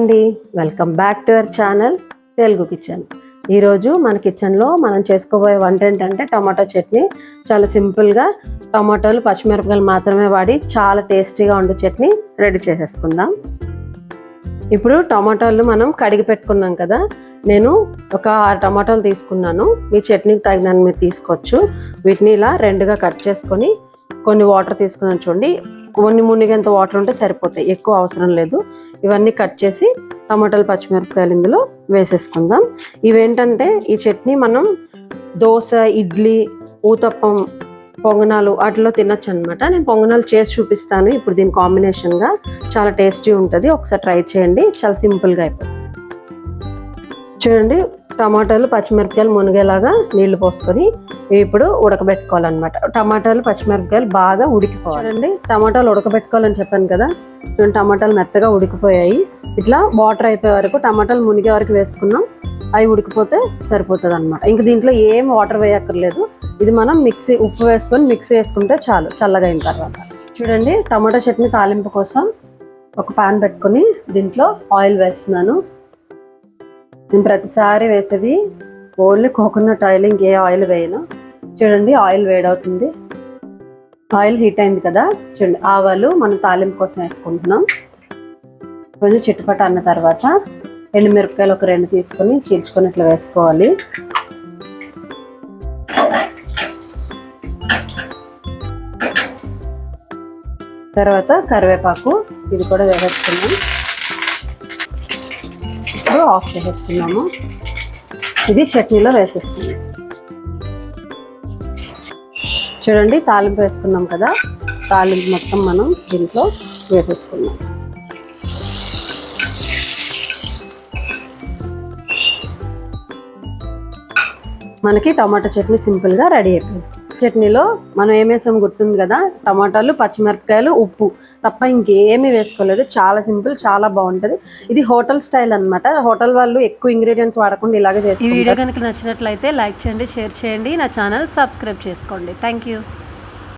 అండి, welcome back to our channel Telugu kitchen. ఈరోజు మన కిచెన్లో మనం చేసుకోబోయే వంట ఏంటంటే టమాటో చట్నీ. చాలా సింపుల్గా టమాటోలు పచ్చిమిరపకాయలు మాత్రమే వాడి చాలా టేస్టీగా ఉండే చట్నీ రెడీ చేసేసుకుందాం. ఇప్పుడు టమాటాలు మనం కడిగి పెట్టుకున్నాం కదా, నేను ఒక 6 టమాటాలు తీసుకున్నాను. మీ చట్నీకి తగినన్ని మీరు తీసుకోవచ్చు. వీటిని ఇలా రెండుగా కట్ చేసుకొని కొన్ని వాటర్ తీసుకున్నాను చూడండి. కొన్ని మునిగేంత వాటర్ ఉంటే సరిపోతాయి, ఎక్కువ అవసరం లేదు. ఇవన్నీ కట్ చేసి టమాటాలు పచ్చిమిరపకాయలు ఇందులో వేసేసుకుందాం. ఇవేంటంటే ఈ చట్నీ మనం దోశ, ఇడ్లీ, ఊతప్పం, పొంగనాలు వాటిలో తినొచ్చు అనమాట. నేను పొంగనాలు చేసి చూపిస్తాను ఇప్పుడు దీని కాంబినేషన్గా. చాలా టేస్టీ ఉంటుంది, ఒకసారి ట్రై చేయండి. చాలా సింపుల్గా అయిపోతుంది. చూడండి, టమాటాలు పచ్చిమిరపకాయలు మునిగేలాగా నీళ్లు పోసుకొని ఇప్పుడు ఉడకబెట్టుకోవాలన్నమాట. టమాటాలు పచ్చిమిరపకాయలు బాగా ఉడికిపోవాలి. చూడండి, టమాటాలు ఉడకబెట్టుకోవాలని చెప్పాను కదా, టమాటాలు మెత్తగా ఉడికిపోయాయి. ఇట్లా వాటర్ అయిపోయే వరకు, టమాటాలు మునిగే వరకు వేసుకున్నాం. అవి ఉడికిపోతే సరిపోతుంది అనమాట. ఇంక దీంట్లో ఏం వాటర్ వేయక్కర్లేదు. ఇది మనం ఉప్పు వేసుకొని మిక్సీ వేసుకుంటే చాలు, చల్లగా అయిన తర్వాత. చూడండి, టమాటా చట్నీ తాలింపు కోసం ఒక పాన్ పెట్టుకొని దీంట్లో ఆయిల్ వేస్తున్నాను. నేను ప్రతిసారి వేసేది ఓన్లీ కోకోనట్ ఆయిల్, ఇంకే ఆయిల్ వేయను. చూడండి, ఆయిల్ వేడవుతుంది. ఆయిల్ హీట్ అయింది కదా, చూడండి ఆవాలు మనం తాలింపు కోసం వేసుకుంటున్నాం. కొంచెం చిట్టుపట అన్న తర్వాత ఎండుమిరపకాయలు ఒక 2 తీసుకొని చీల్చుకొని ఇట్లా వేసుకోవాలి. తర్వాత కరివేపాకు, ఇది కూడా వేసేసుకున్నాం. ఇప్పుడు ఆఫ్ చేసేస్తున్నాము. ఇది చట్నీలో వేసేస్తున్నాం. చూడండి, తాలింపు వేసుకున్నాం కదా, తాలింపు మొత్తం మనం దీంట్లో వేసేసుకున్నాం. మనకి టమాటా చట్నీ సింపుల్గా రెడీ అయిపోయింది. చట్నీలో మనం ఏం వేసాం గుర్తుంది కదా, టమాటాలు, పచ్చిమిరపకాయలు, ఉప్పు తప్ప ఇంకేమీ వేసుకోలేదు. చాలా సింపుల్, చాలా బాగుంటుంది. ఇది హోటల్ స్టైల్ అనమాట. హోటల్ వాళ్ళు ఎక్కువ ఇంగ్రీడియంట్స్ వాడకుండా ఇలాగే చేస్తారు. ఈ వీడియో కనుక నచ్చినట్లయితే లైక్ చేయండి, షేర్ చేయండి, నా ఛానల్ సబ్స్క్రైబ్ చేసుకోండి. Thank you.